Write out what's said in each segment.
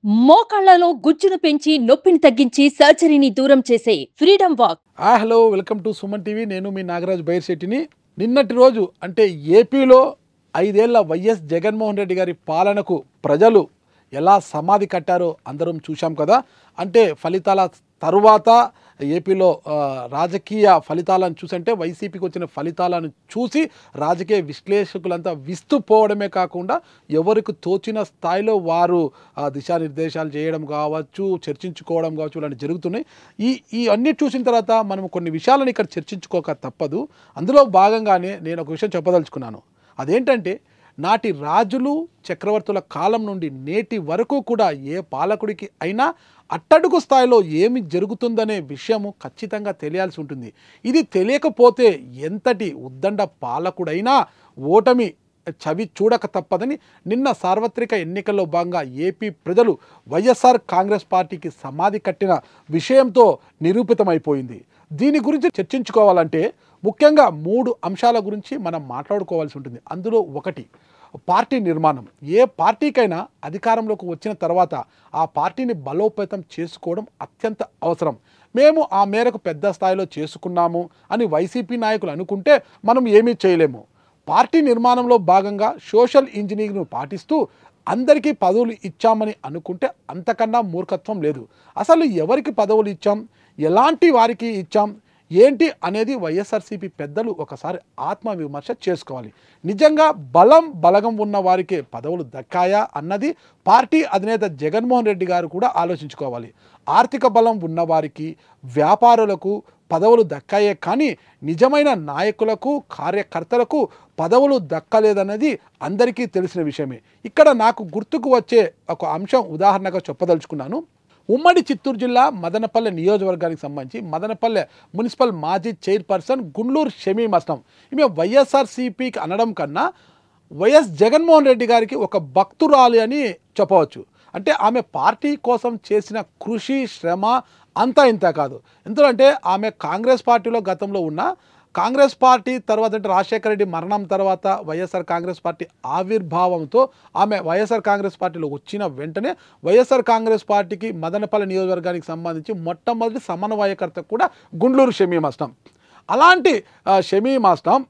మోకాళ్లలో గుజ్జును పెంచి నొప్పిని తగ్గించి సర్జరీని దూరం చేసే freedom walk. Hello, welcome to Suman TV. నేను మీ నాగరాజు బైర్శెట్టిని. నిన్నటి రోజు అంటే ఏపీలో 5 ఏళ్ల వైఎస్ జగన్మోహన్ రెడ్డి గారి పాలనకు ప్రజలు ఎలా సమాధి కట్టారో అందరం చూశాం కదా. అంటే ఫలితాల తరువాత ఏపీలో రాజకీయ ఫలితాలను చూసంటే వైసీపీకి వచ్చిన ఫలితాలను చూసి రాజకీయ విశ్లేషకులంతా విస్తుపోవడమే కాకుండా ఎవరికి తోచిన స్థాయిలో వారు దిశానిర్దేశాలు చేయడం కావచ్చు, చర్చించుకోవడం కావచ్చు, ఇలాంటి జరుగుతున్నాయి. ఈ అన్ని చూసిన తర్వాత మనం కొన్ని విషయాలను ఇక్కడ చర్చించుకోక తప్పదు. అందులో భాగంగానే నేను ఒక విషయం చెప్పదలుచుకున్నాను. అదేంటంటే, నాటి రాజులు చక్రవర్తుల కాలం నుండి నేటి వరకు కూడా ఏ పాలకుడికి అయినా అట్టడుగు స్థాయిలో ఏమి జరుగుతుందనే విషయము ఖచ్చితంగా తెలియాల్సి ఉంటుంది. ఇది తెలియకపోతే ఎంతటి ఉద్దండ పాలకుడైనా ఓటమి చవి చూడక తప్పదని నిన్న సార్వత్రిక ఎన్నికల్లో భాగంగా ఏపీ ప్రజలు వైఎస్ఆర్ కాంగ్రెస్ పార్టీకి సమాధి కట్టిన విషయంతో నిరూపితమైపోయింది. దీని గురించి చర్చించుకోవాలంటే ముఖ్యంగా 3 అంశాల గురించి మనం మాట్లాడుకోవాల్సి ఉంటుంది. అందులో ఒకటి పార్టీ నిర్మాణం. ఏ పార్టీకైనా అధికారంలోకి వచ్చిన తర్వాత ఆ పార్టీని బలోపేతం చేసుకోవడం అత్యంత అవసరం. మేము ఆ మేరకు పెద్ద స్థాయిలో చేసుకున్నాము అని వైసీపీ నాయకులు అనుకుంటే మనం ఏమీ చేయలేము. పార్టీ నిర్మాణంలో భాగంగా సోషల్ ఇంజనీరింగ్ను పాటిస్తూ అందరికీ పదవులు ఇచ్చామని అనుకుంటే అంతకన్నా మూర్ఖత్వం లేదు. అసలు ఎవరికి పదవులు ఇచ్చాం, ఎలాంటి వారికి ఇచ్చాం, ఏంటి అనేది వైఎస్ఆర్సీపీ పెద్దలు ఒకసారి ఆత్మవిమర్శ చేసుకోవాలి. నిజంగా బలగం ఉన్న వారికే పదవులు దక్కాయా అన్నది పార్టీ అధినేత జగన్మోహన్ రెడ్డి గారు కూడా ఆలోచించుకోవాలి. ఆర్థిక బలం ఉన్నవారికి, వ్యాపారులకు పదవులు దక్కాయే కానీ నిజమైన నాయకులకు, కార్యకర్తలకు పదవులు దక్కలేదన్నది అందరికీ తెలిసిన విషయమే. ఇక్కడ నాకు గుర్తుకు వచ్చే ఒక అంశం ఉదాహరణగా చెప్పదలుచుకున్నాను. ఉమ్మడి చిత్తూరు జిల్లా మదనపల్లె నియోజకవర్గానికి సంబంధించి మదనపల్లె మున్సిపల్ మాజీ చైర్పర్సన్ గుండ్లూరు షమీమ్ అస్లాం, ఈమె వైఎస్ఆర్సీపీకి అనడం కన్నా వైఎస్ జగన్మోహన్ రెడ్డి గారికి ఒక భక్తురాలి అని చెప్పవచ్చు. అంటే ఆమె పార్టీ కోసం చేసిన కృషి, శ్రమ అంతా ఇంత కాదు. ఎందుకంటే ఆమె కాంగ్రెస్ పార్టీలో గతంలో ఉన్న కాంగ్రెస్ పార్టీ తర్వాత అంటే రాజశేఖర రెడ్డి మరణం తర్వాత వైఎస్ఆర్ కాంగ్రెస్ పార్టీ ఆవిర్భావంతో ఆమె వైఎస్ఆర్ కాంగ్రెస్ పార్టీలో వచ్చిన వెంటనే వైఎస్ఆర్ కాంగ్రెస్ పార్టీకి మదనపల్లి నియోజకవర్గానికి సంబంధించి మొట్టమొదటి సమన్వయకర్త కూడా గుండ్లూరు షమీమ్ అస్లాం. అలాంటి షమీమ్ అస్లాం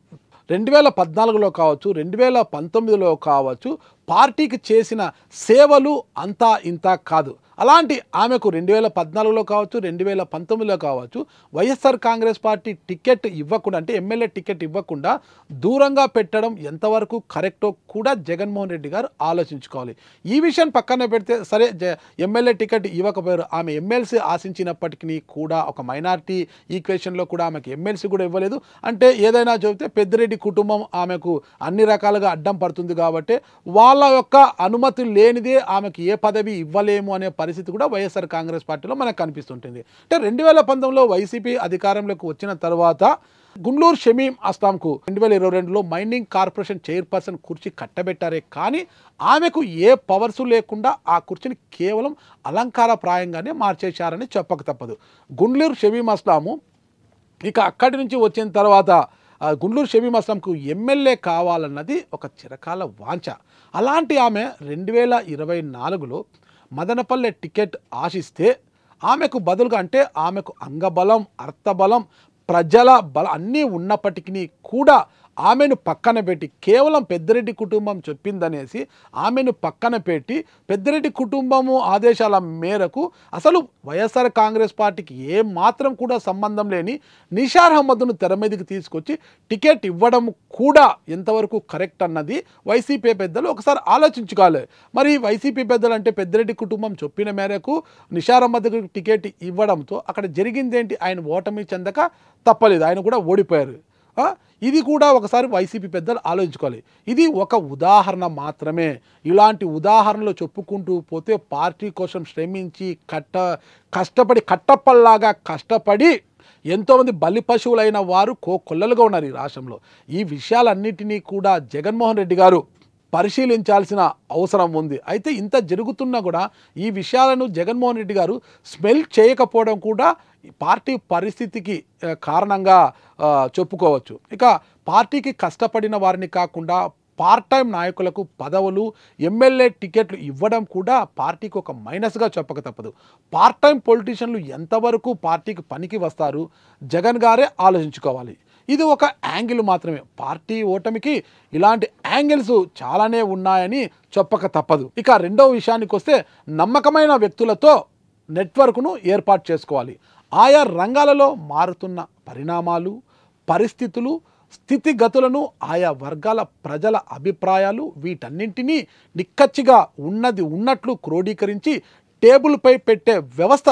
2014లో కావచ్చు, 2019లో కావచ్చు పార్టీకి చేసిన సేవలు అంతా ఇంత కాదు. అలాంటి ఆమెకు 2014లో కావచ్చు, 2019లో కావచ్చు వైఎస్ఆర్ కాంగ్రెస్ పార్టీ టికెట్ ఇవ్వకుండా, అంటే ఎమ్మెల్యే టికెట్ ఇవ్వకుండా దూరంగా పెట్టడం ఎంతవరకు కరెక్టో కూడా జగన్మోహన్ రెడ్డి గారు ఆలోచించుకోవాలి. ఈ విషయం పక్కన పెడితే సరే, ఎమ్మెల్యే టికెట్ ఇవ్వకపోయారు. ఆమె ఎమ్మెల్సీ ఆశించినప్పటికీ కూడా ఒక మైనారిటీ ఈక్వేషన్లో కూడా ఆమెకు ఎమ్మెల్సీ కూడా ఇవ్వలేదు. అంటే ఏదైనా చెబితే పెద్దిరెడ్డి కుటుంబం ఆమెకు అన్ని రకాలుగా అడ్డం పడుతుంది కాబట్టి వాళ్ళ యొక్క అనుమతి లేనిదే ఆమెకు ఏ పదవి ఇవ్వలేము అనే పరిస్థితి కూడా వైఎస్ఆర్ కాంగ్రెస్ పార్టీలో మనకు కనిపిస్తుంటుంది. అంటే 2019లో వైసీపీ అధికారంలోకి వచ్చిన తర్వాత గుండ్లూరు షమీమ్ అస్లాంకు 2022లో మైనింగ్ కార్పొరేషన్ చైర్పర్సన్ కుర్చీ కట్టబెట్టారే కానీ ఆమెకు ఏ పవర్స్ లేకుండా ఆ కుర్చీని కేవలం అలంకారప్రాయంగానే మార్చేశారని చెప్పక తప్పదు. గుండ్లూరు షమీమ్ అస్లాము ఇక అక్కడి నుంచి వచ్చిన తర్వాత గుండ్లూరు షమీమ్ అస్లాంకు ఎమ్మెల్యే కావాలన్నది ఒక చిరకాల వాంఛ. అలాంటి ఆమె 2024లో మదనపల్లె టికెట్ ఆశిస్తే ఆమెకు బదులుగా, అంటే ఆమెకు అంగబలం, అర్థబలం, ప్రజల బలం అన్నీ ఉన్నప్పటికీ కూడా ఆమెను పక్కన పెట్టి కేవలం పెద్దిరెడ్డి కుటుంబం చెప్పిందనేసి ఆమెను పక్కన పెట్టి పెద్దిరెడ్డి కుటుంబము ఆదేశాల మేరకు అసలు వైఎస్ఆర్ కాంగ్రెస్ పార్టీకి ఏ మాత్రం కూడా సంబంధం లేని నిషార్ అహ్మద్ను తెర మీదకి తీసుకొచ్చి టికెట్ ఇవ్వడం కూడా ఎంతవరకు కరెక్ట్ అన్నది వైసీపీ పెద్దలు ఒకసారి ఆలోచించుకోవాలి. మరి వైసీపీ పెద్దలు అంటే పెద్దిరెడ్డి కుటుంబం చెప్పిన మేరకు నిషార్ అహ్మద్కు టికెట్ ఇవ్వడంతో అక్కడ జరిగిందేంటి? ఆయన ఓటమి చెందక తప్పలేదు, ఆయన కూడా ఓడిపోయారు. ఇది కూడా ఒకసారి వైసీపీ పెద్దలు ఆలోచించుకోవాలి. ఇది ఒక ఉదాహరణ మాత్రమే. ఇలాంటి ఉదాహరణలు చెప్పుకుంటూ పోతే పార్టీ కోసం శ్రమించి కష్టపడి కట్టప్పల్లాగా కష్టపడి ఎంతోమంది బలి పశువులైన వారు కొల్లలుగా ఉన్నారు ఈ రాష్ట్రంలో. ఈ విషయాలన్నిటినీ కూడా జగన్మోహన్ రెడ్డి గారు పరిశీలించాల్సిన అవసరం ఉంది. అయితే ఇంత జరుగుతున్నా కూడా ఈ విషయాలను జగన్మోహన్ రెడ్డి గారు స్మెల్ చేయకపోవడం కూడా పార్టీ పరిస్థితికి కారణంగా చెప్పుకోవచ్చు. ఇక పార్టీకి కష్టపడిన వారిని కాకుండా పార్ట్ టైం నాయకులకు పదవులు ఎమ్మెల్యే టికెట్లు ఇవ్వడం కూడా పార్టీకి ఒక మైనస్గా చెప్పక తప్పదు. పార్ట్ టైం పొలిటీషియన్లు ఎంతవరకు పార్టీకి పనికి వస్తారు జగన్ గారే ఆలోచించుకోవాలి. ఇది ఒక యాంగిల్ మాత్రమే. పార్టీ ఓటమికి ఇలాంటి యాంగిల్స్ చాలానే ఉన్నాయని చెప్పక తప్పదు. ఇక రెండవ విషయానికి వస్తే నమ్మకమైన వ్యక్తులతో నెట్వర్క్ను ఏర్పాటు చేసుకోవాలి. ఆయా రంగాలలో మారుతున్న పరిణామాలు, పరిస్థితులు, స్థితిగతులను, ఆయా వర్గాల ప్రజల అభిప్రాయాలు వీటన్నింటినీ నిక్కచ్చిగా ఉన్నది ఉన్నట్లు క్రోడీకరించి టేబుల్పై పెట్టే వ్యవస్థ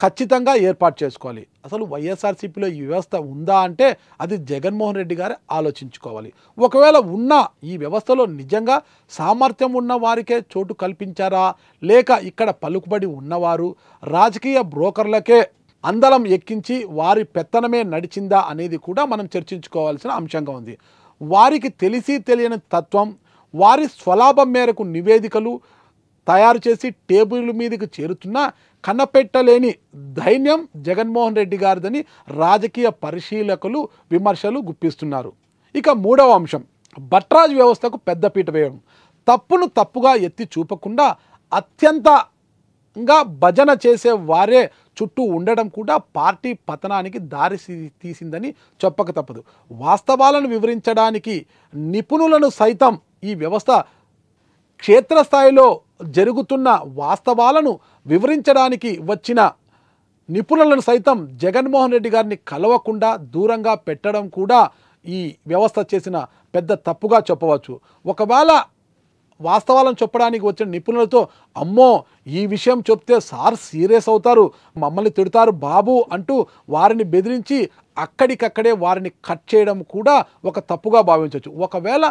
ఖచ్చితంగా ఏర్పాటు చేసుకోవాలి. అసలు వైఎస్ఆర్సీపీలో ఈ వ్యవస్థ ఉందా అంటే అది జగన్మోహన్ రెడ్డి గారే ఆలోచించుకోవాలి. ఒకవేళ ఉన్నా ఈ వ్యవస్థలో నిజంగా సామర్థ్యం ఉన్న వారికే చోటు కల్పించారా, లేక ఇక్కడ పలుకుబడి ఉన్నవారు రాజకీయ బ్రోకర్లకే అందలం ఎక్కించి వారి పెత్తనమే నడిచిందా అనేది కూడా మనం చర్చించుకోవాల్సిన అంశంగా ఉంది. వారికి తెలిసి తెలియని తత్వం, వారి స్వలాభం మేరకు నివేదికలు తయారు చేసి టేబుల్ మీదకి చేరుతున్నా కనపెట్టలేని ధైర్యం జగన్మోహన్ రెడ్డి గారిదని రాజకీయ పరిశీలకులు విమర్శలు గుప్పిస్తున్నారు. ఇక మూడవ అంశం, భట్రాజ్ వ్యవస్థకు పెద్దపీట వేయడం. తప్పును తప్పుగా ఎత్తి చూపకుండా అత్యంతంగా భజన చేసే వారే చుట్టూ ఉండడం కూడా పార్టీ పతనానికి దారి తీసిందని చెప్పక తప్పదు. వాస్తవాలను వివరించడానికి నిపుణులను సైతం ఈ వ్యవస్థ క్షేత్రస్థాయిలో జరుగుతున్న వాస్తవాలను వివరించడానికి వచ్చిన నిపుణులను సైతం జగన్మోహన్ రెడ్డి గారిని కలవకుండా దూరంగా పెట్టడం కూడా ఈ వ్యవస్థ చేసిన పెద్ద తప్పుగా చెప్పవచ్చు. ఒకవేళ వాస్తవాలను చెప్పడానికి వచ్చిన నిపుణులతో అమ్మో ఈ విషయం చెప్తే సార్ సీరియస్ అవుతారు, మమ్మల్ని తిడతారు బాబు అంటూ వారిని బెదిరించి అక్కడికక్కడే వారిని కట్ చేయడం కూడా ఒక తప్పుగా భావించవచ్చు. ఒకవేళ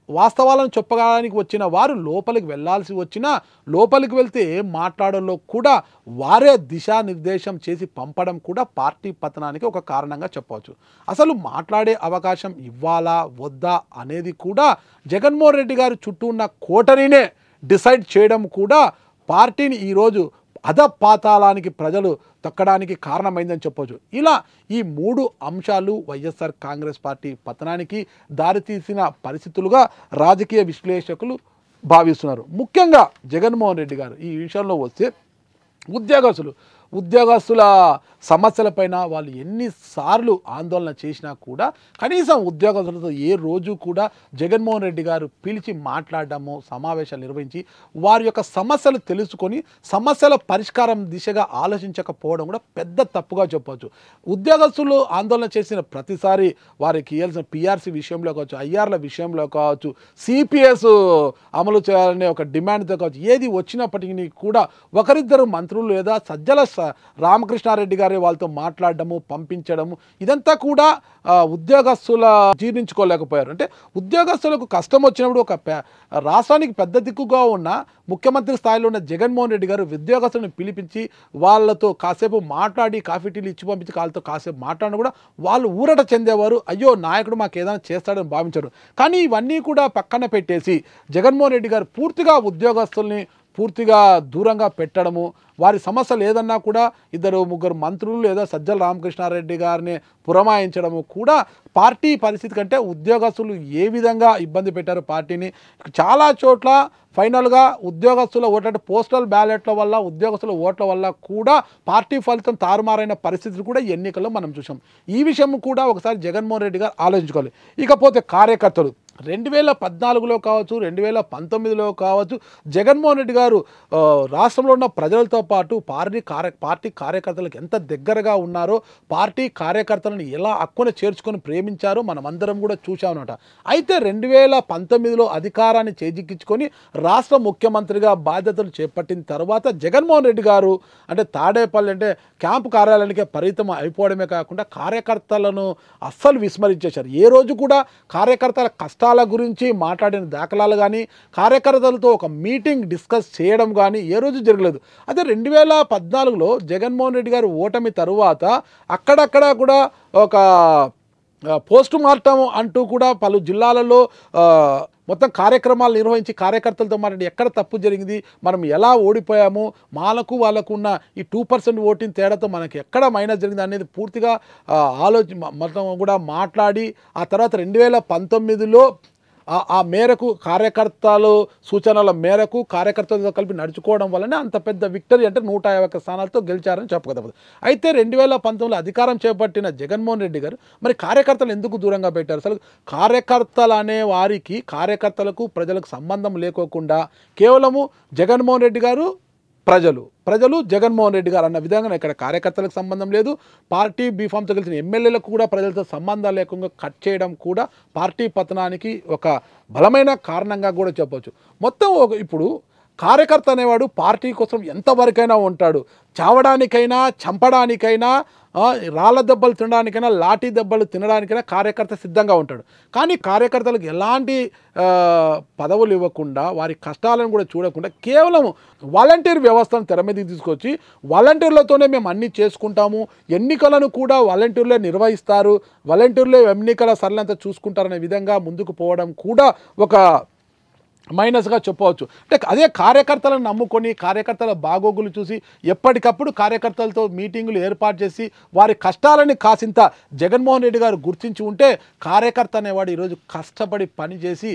వాస్తవాలను చెప్పడానికి వచ్చిన వారు లోపలికి వెళ్ళాల్సి వచ్చినా లోపలికి వెళ్తే ఏం మాట్లాడాలో కూడా వారే దిశానిర్దేశం చేసి పంపడం కూడా పార్టీ పతనానికి ఒక కారణంగా చెప్పవచ్చు. అసలు మాట్లాడే అవకాశం ఇవ్వాలా వద్దా అనేది కూడా జగన్మోహన్ రెడ్డి గారి చుట్టూ ఉన్న కోటరీనే డిసైడ్ చేయడం కూడా పార్టీని ఈరోజు అధపాతాళానికి ప్రజలు తొక్కడానికి కారణమైందని చెప్పవచ్చు. ఇలా ఈ మూడు అంశాలు వైఎస్ఆర్ కాంగ్రెస్ పార్టీ పతనానికి దారితీసిన పరిస్థితులుగా రాజకీయ విశ్లేషకులు భావిస్తున్నారు. ముఖ్యంగా జగన్మోహన్ రెడ్డి గారు ఈ విషయంలో వస్తే ఉద్యోగస్తుల సమస్యలపైన వాళ్ళు ఎన్నిసార్లు ఆందోళన చేసినా కూడా కనీసం ఉద్యోగస్తులతో ఏ రోజు కూడా జగన్మోహన్ రెడ్డి గారు పిలిచి మాట్లాడడము, సమావేశాలు నిర్వహించి వారి యొక్క సమస్యలు తెలుసుకొని సమస్యల పరిష్కారం దిశగా ఆలోచించకపోవడం కూడా పెద్ద తప్పుగా చెప్పవచ్చు. ఉద్యోగస్తులు ఆందోళన చేసిన ప్రతిసారి వారికి ఇవ్వాల్సిన పిఆర్సీ విషయంలో కావచ్చు, ఐఆర్ల విషయంలో కావచ్చు, సిపిఎస్ అమలు చేయాలనే ఒక డిమాండ్తో కావచ్చు, ఏది వచ్చినప్పటికీ కూడా ఒకరిద్దరు మంత్రులు లేదా సజ్జల రామకృష్ణారెడ్డి గారి వాళ్ళతో మాట్లాడడము, పంపించడము ఇదంతా కూడా ఉద్యోగస్తుల జీర్ణించుకోలేకపోయారు. అంటే ఉద్యోగస్తులకు కష్టం వచ్చినప్పుడు ఒక రాష్ట్రానికి పెద్ద దిక్కుగా ఉన్న ముఖ్యమంత్రి స్థాయిలో ఉన్న జగన్మోహన్ రెడ్డి గారు ఉద్యోగస్తులను పిలిపించి వాళ్ళతో కాసేపు మాట్లాడి కాఫీ టీలు ఇచ్చి పంపించి వాళ్ళతో కాసేపు మాట్లాడిన కూడా వాళ్ళు ఊరట చెందేవారు. అయ్యో నాయకుడు మాకు ఏదైనా చేస్తాడని భావించారు. కానీ ఇవన్నీ కూడా పక్కన పెట్టేసి జగన్మోహన్ రెడ్డి గారు పూర్తిగా ఉద్యోగస్తుల్ని పూర్తిగా దూరంగా పెట్టడము, వారి సమస్యలు ఏదన్నా కూడా ఇద్దరు ముగ్గురు మంత్రులు లేదా సజ్జల రామకృష్ణారెడ్డి గారిని పురమాయించడము కూడా పార్టీ పరిస్థితి కంటే ఉద్యోగస్తులు ఏ విధంగా ఇబ్బంది పెట్టారు పార్టీని. చాలా చోట్ల ఫైనల్గా ఉద్యోగస్తుల ఓట్ల పోస్టల్ బ్యాలెట్ల వల్ల ఉద్యోగస్తుల ఓట్ల వల్ల కూడా పార్టీ ఫలితం తారుమారైన పరిస్థితులు కూడా ఎన్నికల్లో మనం చూసాం. ఈ విషయం కూడా ఒకసారి జగన్మోహన్ రెడ్డి గారు ఆలోచించుకోవాలి. ఇకపోతే కార్యకర్తలు 2014లో కావచ్చు, 2019లో కావచ్చు, జగన్మోహన్ రెడ్డి గారు రాష్ట్రంలో ఉన్న ప్రజలతో పాటు పార్టీ కార్యకర్తలకు ఎంత దగ్గరగా ఉన్నారో, పార్టీ కార్యకర్తలను ఎలా అక్కున చేర్చుకొని ప్రేమించారో మనమందరం కూడా చూసామన్నమాట. అయితే 2019లో అధికారాన్ని చేజిక్కించుకొని రాష్ట్ర ముఖ్యమంత్రిగా బాధ్యతలు చేపట్టిన తర్వాత జగన్మోహన్ రెడ్డి గారు అంటే తాడేపల్లి అంటే క్యాంపు కార్యాలయానికే పరిమితం అయిపోవడమే కాకుండా కార్యకర్తలను అస్సలు విస్మరించేశారు. ఏ రోజు కూడా కార్యకర్తల కష్టాల గురించి మాట్లాడిన దాఖలాలు కానీ, కార్యకర్తలతో ఒక మీటింగ్ డిస్కస్ చేయడం కానీ ఏ రోజు జరగలేదు. అదే 2014లో జగన్మోహన్ రెడ్డి గారు ఓటమి తరువాత అక్కడక్కడ కూడా ఒక పోస్ట్ మార్టం అంటూ కూడా పలు జిల్లాలలో మొత్తం కార్యక్రమాలు నిర్వహించి కార్యకర్తలతో మాట్లాడి ఎక్కడ తప్పు జరిగింది, మనం ఎలా ఓడిపోయాము, వాళ్ళకు ఉన్న ఈ 2% ఓటింగ్ తేడాతో మనకి ఎక్కడ మైనస్ జరిగింది అనేది పూర్తిగా మొత్తం కూడా మాట్లాడి ఆ తర్వాత 2019లో ఆ మేరకు కార్యకర్తలు సూచనల మేరకు కార్యకర్తలతో కలిపి నడుచుకోవడం వల్లనే అంత పెద్ద విక్టరీ అంటే 151 స్థానాలతో గెలిచారని చెప్పగలదు. అయితే 2019లో అధికారం చేపట్టిన జగన్మోహన్ రెడ్డి గారు మరి కార్యకర్తలు ఎందుకు దూరంగా పెట్టారు? అసలు కార్యకర్తలు అనే వారికి కార్యకర్తలకు ప్రజలకు సంబంధం లేకోకుండా కేవలము జగన్మోహన్ రెడ్డి గారు ప్రజలు జగన్మోహన్ రెడ్డి గారు అన్న విధంగా ఇక్కడ కార్యకర్తలకు సంబంధం లేదు. పార్టీ బీఫామ్తో గెలిచిన ఎమ్మెల్యేలకు కూడా ప్రజలతో సంబంధాలు లేకుండా కట్ చేయడం కూడా పార్టీ పతనానికి ఒక బలమైన కారణంగా కూడా చెప్పవచ్చు. మొత్తం ఇప్పుడు కార్యకర్త అనేవాడు పార్టీ కోసం ఎంతవరకైనా ఉంటాడు. చావడానికైనా చంపడానికైనా రాళ్ళ దెబ్బలు తినడానికైనా లాఠీ దెబ్బలు తినడానికైనా కార్యకర్త సిద్ధంగా ఉంటాడు. కానీ కార్యకర్తలకు ఎలాంటి పదవులు ఇవ్వకుండా వారి కష్టాలను కూడా చూడకుండా కేవలం వాలంటీర్ వ్యవస్థను తెర మీదకి తీసుకొచ్చి వాలంటీర్లతోనే మేము అన్నీ చేసుకుంటాము, ఎన్నికలను కూడా వాలంటీర్లే నిర్వహిస్తారు, వాలంటీర్లే ఎన్నికల సరళంతా చూసుకుంటారనే విధంగా ముందుకు పోవడం కూడా ఒక మైనస్గా చెప్పవచ్చు. అంటే అదే కార్యకర్తలను నమ్ముకొని కార్యకర్తల బాగోగులు చూసి ఎప్పటికప్పుడు కార్యకర్తలతో మీటింగులు ఏర్పాటు చేసి వారి కష్టాలని కాసింత జగన్మోహన్ రెడ్డి గారు గుర్తించి ఉంటే కార్యకర్త అనేవాడు ఈరోజు కష్టపడి పనిచేసి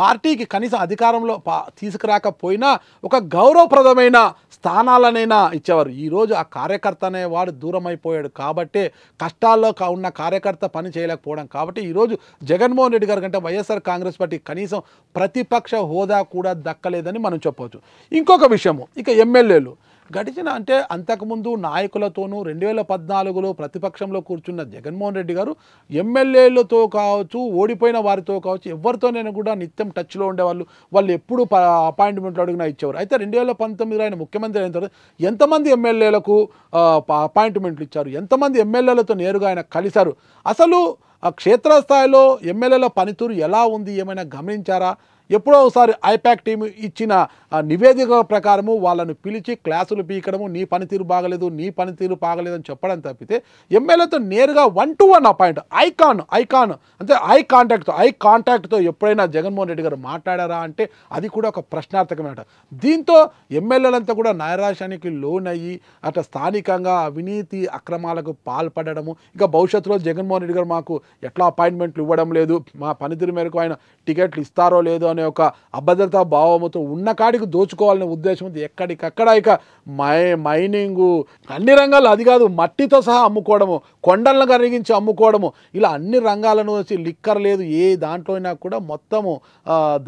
పార్టీకి కనీసం అధికారంలో తీసుకురాకపోయినా ఒక గౌరవప్రదమైన స్థానాలనైనా ఇచ్చేవారు. ఈరోజు ఆ కార్యకర్త అనేవాడు దూరం అయిపోయాడు కాబట్టే కష్టాల్లో ఉన్న కార్యకర్త పని చేయలేకపోవడం కాబట్టి ఈరోజు జగన్మోహన్ రెడ్డి గారి కంటే వైఎస్ఆర్ కాంగ్రెస్ పార్టీ కనీసం ప్రతిపక్ష హోదా కూడా దక్కలేదని మనం చెప్పవచ్చు. ఇంకొక విషయము ఇక ఎమ్మెల్యేలు గడిచిన అంటే అంతకుముందు నాయకులతోనూ 2014లో ప్రతిపక్షంలో కూర్చున్న జగన్మోహన్ రెడ్డి గారు ఎమ్మెల్యేలతో కావచ్చు, ఓడిపోయిన వారితో కావచ్చు, ఎవరితోనైనా కూడా నిత్యం టచ్లో ఉండేవాళ్ళు. వాళ్ళు ఎప్పుడు అపాయింట్మెంట్లు అడిగినా ఇచ్చేవారు. అయితే 2019 ఆయన ముఖ్యమంత్రి అయిన తర్వాత ఎంతమంది ఎమ్మెల్యేలకు అపాయింట్మెంట్లు ఇచ్చారు, ఎంతమంది ఎమ్మెల్యేలతో నేరుగా ఆయన కలిశారు, అసలు క్షేత్రస్థాయిలో ఎమ్మెల్యేల పనితీరు ఎలా ఉంది ఏమైనా గమనించారా? ఎప్పుడో ఒకసారి ఐపాక్ టీం ఇచ్చిన నివేదిక ప్రకారము వాళ్ళను పిలిచి క్లాసులు పీకడము, నీ పనితీరు బాగలేదు, నీ పనితీరు బాగలేదని చెప్పడం తప్పితే ఎమ్మెల్యేతో నేరుగా 1-to-1 అపాయింట్ ఐకాన్ అంటే ఐ కాంటాక్ట్తో ఎప్పుడైనా జగన్మోహన్ రెడ్డి గారు మాట్లాడారా అంటే అది కూడా ఒక ప్రశ్నార్థకమైన. దీంతో ఎమ్మెల్యేలంతా కూడా నైరాశ్యానికి లోనయ్యి అట్లా స్థానికంగా అవినీతి అక్రమాలకు పాల్పడము, ఇక భవిష్యత్తులో జగన్మోహన్ రెడ్డి గారు మాకు ఎట్లా అపాయింట్మెంట్లు ఇవ్వడం లేదు, మా పనితీరు మేరకు ఆయన టికెట్లు ఇస్తారో లేదో అనే ఒక అభద్రతా భావముతో ఉన్న కాడికి దోచుకోవాలనే ఉద్దేశంతో ఎక్కడికక్కడ ఇక మైనింగు అన్ని రంగాలు, అది కాదు మట్టితో సహా అమ్ముకోవడము, కొండలను కరిగించి అమ్ముకోవడము, ఇలా అన్ని రంగాలను వచ్చి లిక్కర్ లేదు ఏ దాంట్లో అయినా కూడా మొత్తము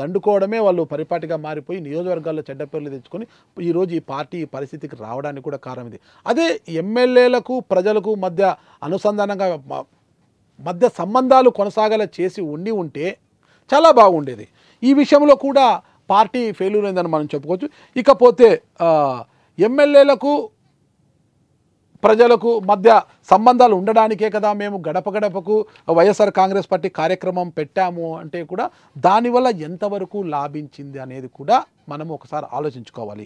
దండుకోవడమే వాళ్ళు పరిపాటిగా మారిపోయి నియోజకవర్గాల్లో చెడ్డ పేర్లు తెచ్చుకొని ఈరోజు ఈ పార్టీ ఈ పరిస్థితికి రావడానికి కూడా కారణం ఇది. అదే ఎమ్మెల్యేలకు ప్రజలకు మధ్య అనుసంధానంగా మధ్య సంబంధాలు కొనసాగేలా చేసి ఉంటే చాలా బాగుండేది. ఈ విషయంలో కూడా పార్టీ ఫెయిల్యూర్ అయిందని మనం చెప్పుకోవచ్చు. ఇకపోతే ఎమ్మెల్యేలకు ప్రజలకు మధ్య సంబంధాలు ఉండడానికే కదా మేము గడప గడపకు వైఎస్ఆర్ కాంగ్రెస్ పార్టీ కార్యక్రమం పెట్టాము అంటే కూడా దానివల్ల ఎంతవరకు లాభించింది అనేది కూడా మనం ఒకసారి ఆలోచించుకోవాలి.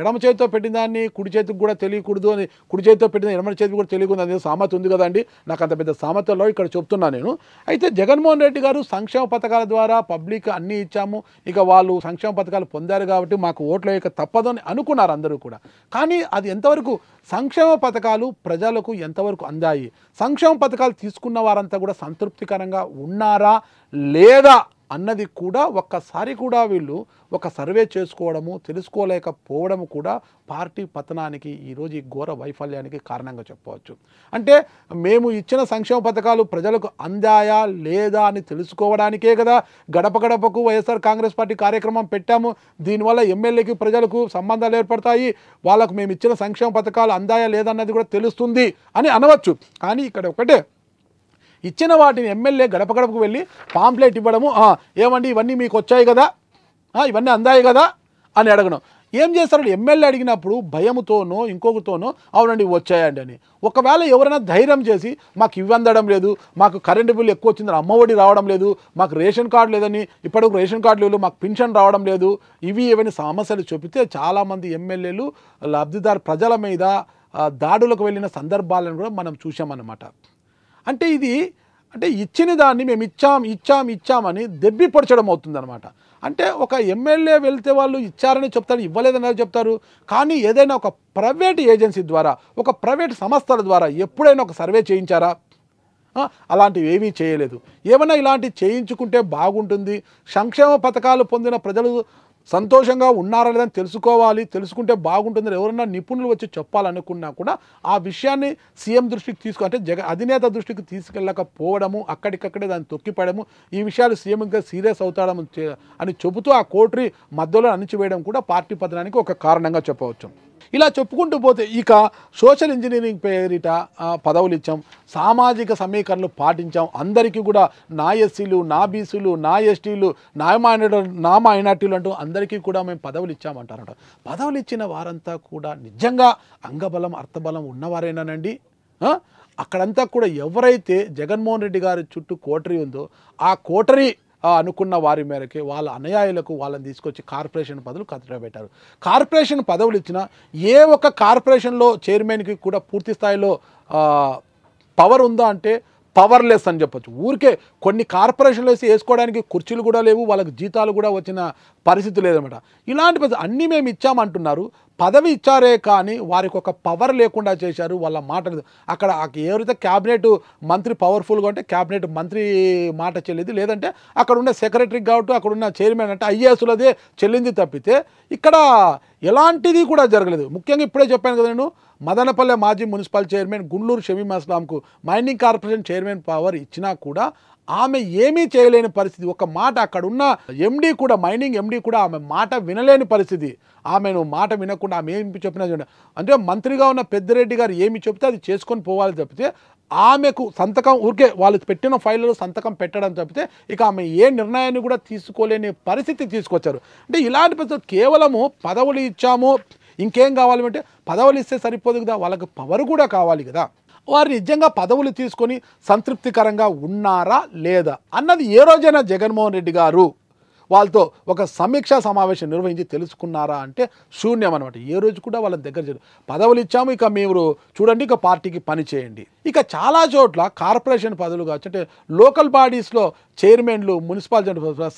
ఎడమ చేతితో పెట్టిన దాన్ని కుడి చేతికి కూడా తెలియకూడదు అని, కుడి చేతితో పెట్టిన ఎడమ చేతికి కూడా తెలియకూడదు అనేది సామెత ఉంది కదండి. నాకు అంత పెద్ద సామెతలో ఇక్కడ చెప్తున్నా నేను. అయితే జగన్మోహన్ రెడ్డి గారు సంక్షేమ పథకాల ద్వారా పబ్లిక్ అన్నీ ఇచ్చాము, ఇక వాళ్ళు సంక్షేమ పథకాలు పొందారు కాబట్టి మాకు ఓట్లు వేయక తప్పదు అని అనుకున్నారు అందరూ కూడా. కానీ అది ఎంతవరకు సంక్షేమ పథకాలు ప్రజలకు ఎంతవరకు అందాయి, సంక్షేమ పథకాలు తీసుకున్న వారంతా కూడా సంతృప్తికరంగా ఉన్నారా లేదా అన్నది కూడా ఒక్కసారి కూడా వీళ్ళు ఒక సర్వే చేసుకోవడము తెలుసుకోలేకపోవడము కూడా పార్టీ పతనానికి ఈరోజు ఈ ఘోర వైఫల్యానికి కారణంగా చెప్పవచ్చు. అంటే మేము ఇచ్చిన సంక్షేమ పథకాలు ప్రజలకు అందాయా లేదా అని తెలుసుకోవడానికే కదా గడప గడపకు వైఎస్ఆర్ కాంగ్రెస్ పార్టీ కార్యక్రమం పెట్టాము. దీనివల్ల ఎమ్మెల్యేకి ప్రజలకు సంబంధాలు ఏర్పడతాయి, వాళ్ళకు మేము ఇచ్చిన సంక్షేమ పథకాలు అందాయా లేదన్నది కూడా తెలుస్తుంది అని అనవచ్చు. కానీ ఇక్కడ ఒకటే, ఇచ్చిన వాటిని ఎమ్మెల్యే గడప గడపకు వెళ్ళి పాంప్లెట్ ఇవ్వడము, ఏమండి ఇవన్నీ మీకు వచ్చాయి కదా, ఇవన్నీ అందాయి కదా అని అడగడం. ఏం చేస్తారు ఎమ్మెల్యే అడిగినప్పుడు భయముతోనో ఇంకొకరితోనో అవునండి వచ్చాయండి అని. ఒకవేళ ఎవరైనా ధైర్యం చేసి మాకు ఇవి అందడం లేదు, మాకు కరెంటు బిల్లు ఎక్కువ వచ్చిందని అమ్మఒడి రావడం లేదు, మాకు రేషన్ కార్డు లేదని ఇప్పటికి రేషన్ కార్డు లేదు, మాకు పెన్షన్ రావడం లేదు, ఇవి ఏమైనా సమస్యలు చెబితే చాలామంది ఎమ్మెల్యేలు లబ్ధిదారు ప్రజల మీద దాడులకు వెళ్ళిన సందర్భాలను కూడా మనం చూసామన్నమాట. అంటే ఇది అంటే ఇచ్చిన దాన్ని మేము ఇచ్చామని దెబ్బి పొడచడం అవుతుందన్నమాట. అంటే ఒక ఎమ్మెల్యే వెళ్తే వాళ్ళు ఇచ్చారని చెప్తారు, ఇవ్వలేదని చెప్తారు. కానీ ఏదైనా ఒక ప్రైవేట్ ఏజెన్సీ ద్వారా, ఒక ప్రైవేట్ సంస్థల ద్వారా ఎప్పుడైనా ఒక సర్వే చేయించారా? అలాంటివి ఏమీ చేయలేదు. ఏమైనా ఇలాంటివి చేయించుకుంటే బాగుంటుంది, సంక్షేమ పథకాలు పొందిన ప్రజలు సంతోషంగా ఉన్నారా లేదని తెలుసుకోవాలి, తెలుసుకుంటే బాగుంటుందని ఎవరన్నా నిపుణులు వచ్చి చెప్పాలనుకున్నా కూడా ఆ విషయాన్ని సీఎం దృష్టికి అంటే అధినేత దృష్టికి తీసుకెళ్ళకపోవడము, అక్కడికక్కడే దాన్ని తొక్కిపడము, ఈ విషయాలు సీఎం ఇంకా సీరియస్ అవుతాడము అని చెబుతూ ఆ కోటరీ మధ్యలో అణిచివేయడం కూడా పార్టీ పతనానికి ఒక కారణంగా చెప్పవచ్చు. ఇలా చెప్పుకుంటూ పోతే ఇక సోషల్ ఇంజనీరింగ్ పేరిట పదవులు ఇచ్చాం, సామాజిక సమీకరణలు పాటించాం, అందరికీ కూడా నా ఎస్సీలు, నా బీసీలు, నా ఎస్టీలు, నా మైనార్టీలు అంటూ అందరికీ కూడా మేము పదవులు ఇచ్చామంటారట. పదవులు ఇచ్చిన వారంతా కూడా నిజంగా అంగబలం అర్థబలం ఉన్నవారేనానండి? అక్కడంతా కూడా ఎవరైతే జగన్మోహన్ రెడ్డి గారి చుట్టూ కోటరీ ఉందో ఆ కోటరీ అనుకున్న వారి మేరకే వాళ్ళ అనుయాయులకు వాళ్ళని తీసుకొచ్చి కార్పొరేషన్ పదవులు కట్టబెట్టారు. కార్పొరేషన్ పదవులు ఇచ్చిన ఏ ఒక్క కార్పొరేషన్లో చైర్మన్కి కూడా పూర్తి స్థాయిలో పవర్ ఉందా అంటే పవర్లెస్ అని చెప్పొచ్చు. ఊరికే కొన్ని కార్పొరేషన్లు వేసుకోవడానికి కుర్చీలు కూడా లేవు, వాళ్ళకి జీతాలు కూడా వచ్చిన పరిస్థితి లేదన్నమాట. ఇలాంటి అన్నీ మేము ఇచ్చామంటున్నారు, పదవి ఇచ్చారే కానీ వారికి ఒక పవర్ లేకుండా చేశారు. వాళ్ళ మాట అక్కడ ఎవరైతే క్యాబినెట్ మంత్రి పవర్ఫుల్గా ఉంటే క్యాబినెట్ మంత్రి మాట చెల్లింది, లేదంటే అక్కడ ఉన్న సెక్రటరీ కావచ్చు, అక్కడ ఉన్న చైర్మన్ అంటే ఐఏఎస్లదే చెల్లింది తప్పితే ఇక్కడ ఎలాంటిది కూడా జరగలేదు. ముఖ్యంగా ఇప్పుడే చెప్పాను కదా నేను, మదనపల్లె మాజీ మున్సిపల్ చైర్మన్ గుండ్లూరు షమీమ్ అస్లాంకు మైనింగ్ కార్పొరేషన్ చైర్మన్ పవర్ ఇచ్చినా కూడా ఆమె ఏమీ చేయలేని పరిస్థితి. ఒక మాట అక్కడ ఉన్న ఎండీ కూడా, మైనింగ్ ఎండీ కూడా ఆమె మాట వినలేని పరిస్థితి. ఆమెను మాట వినకుండా ఆమె ఏమి చెప్పినా అంటే మంత్రిగా ఉన్న పెద్దిరెడ్డి గారు ఏమి చెప్తే అది చేసుకొని పోవాలి తప్పితే ఆమెకు సంతకం ఊరికే వాళ్ళు పెట్టిన ఫైళ్ళలో సంతకం పెట్టడం తప్పితే ఇక ఆమె ఏ నిర్ణయాన్ని కూడా తీసుకోలేని పరిస్థితి తీసుకొచ్చారు. అంటే ఇలాంటి పరిస్థితి కేవలము పదవులు ఇచ్చాము ఇంకేం కావాలి అంటే పదవులు ఇస్తే సరిపోదు కదా, వాళ్ళకి పవర్ కూడా కావాలి కదా. వారు నిజంగా పదవులు తీసుకొని సంతృప్తికరంగా ఉన్నారా లేదా అన్నది ఏ రోజైనా జగన్మోహన్ రెడ్డి గారు వాళ్ళతో ఒక సమీక్షా సమావేశం నిర్వహించి తెలుసుకున్నారా అంటే శూన్యం అనమాట. ఏ రోజు కూడా వాళ్ళ దగ్గర పదవులు ఇచ్చాము, ఇక మీరు చూడండి, ఇక పార్టీకి పని చేయండి. ఇక చాలా చోట్ల కార్పొరేషన్ పదవులు కావచ్చు, అంటే లోకల్ బాడీస్లో చైర్మన్లు, మున్సిపల్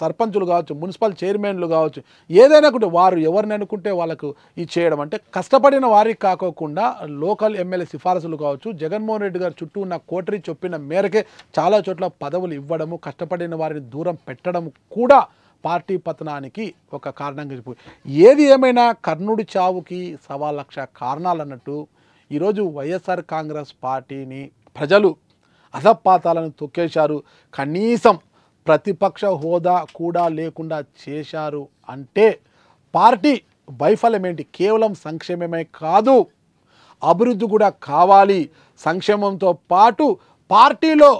సర్పంచులు కావచ్చు, మున్సిపల్ చైర్మన్లు కావచ్చు, ఏదైనా కూడా వారు ఎవరిని అనుకుంటే వాళ్ళకు ఇది చేయడం, అంటే కష్టపడిన వారికి కాకోకుండా లోకల్ ఎమ్మెల్యే సిఫారసులు కావచ్చు, జగన్మోహన్ రెడ్డి గారు చుట్టూ ఉన్న కోటరీ చెప్పిన మేరకే చాలా చోట్ల పదవులు ఇవ్వడము, కష్టపడిన వారిని దూరం పెట్టడం కూడా పార్టీ పతనానికి ఒక కారణంగా చెప్పి. ఏది ఏమైనా కర్ణుడి చావుకి 1,00,000 కారణాలు అన్నట్టు ఈరోజు వైఎస్ఆర్ కాంగ్రెస్ పార్టీని ప్రజలు అధపాతాలను తొక్కేశారు. కనీసం ప్రతిపక్ష హోదా కూడా లేకుండా చేశారు అంటే పార్టీ వైఫల్యం ఏంటి? కేవలం సంక్షేమమే కాదు, అభివృద్ధి కూడా కావాలి. సంక్షేమంతో పాటు పార్టీలో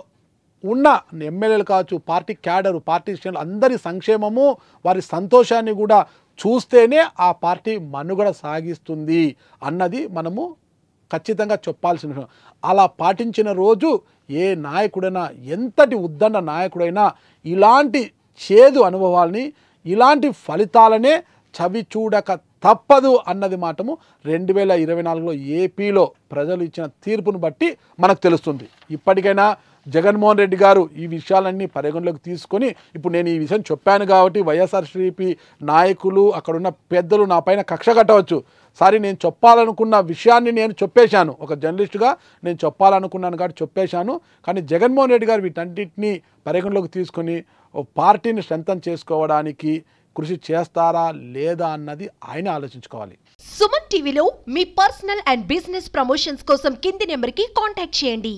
ఉన్న ఎమ్మెల్యేలు కావచ్చు, పార్టీ క్యాడరు, పార్టీ శ్రేణులు అందరి సంక్షేమము, వారి సంతోషాన్ని కూడా చూస్తేనే ఆ పార్టీ మనుగడ సాగిస్తుంది అన్నది మనము ఖచ్చితంగా చెప్పాల్సిన విషయం. అలా పాటించిన రోజు ఏ నాయకుడైనా, ఎంతటి ఉద్దండ నాయకుడైనా ఇలాంటి చేదు అనుభవాల్ని, ఇలాంటి ఫలితాలనే చవి చూడక తప్పదు అన్నది మాటము 2024లో ఏపీలో ప్రజలు ఇచ్చిన తీర్పును బట్టి మనకు తెలుస్తుంది. ఇప్పటికైనా జగన్మోహన్ రెడ్డి గారు ఈ విషయాలన్నీ పరిగణలోకి తీసుకొని, ఇప్పుడు నేను ఈ విషయం చెప్పాను కాబట్టి వైఎస్ఆర్సీపీ నాయకులు, అక్కడున్న పెద్దలు నా పైన కక్ష కట్టవచ్చు. సారీ, నేను చెప్పాలనుకున్న విషయాన్ని నేను చెప్పేశాను, ఒక జర్నలిస్టుగా నేను చెప్పాలనుకున్నాను కాబట్టి చెప్పేశాను. కానీ జగన్మోహన్ రెడ్డి గారు వీటన్నిటిని పరిగణలోకి తీసుకొని పార్టీని స్ట్రెంథన్ చేసుకోవడానికి కృషి చేస్తారా లేదా అన్నది ఆయన ఆలోచించుకోవాలి. సుమన్ టీవీలో మీ పర్సనల్ అండ్ బిజినెస్ ప్రమోషన్స్ కోసం కింది నెంబర్కి కాంటాక్ట్ చేయండి.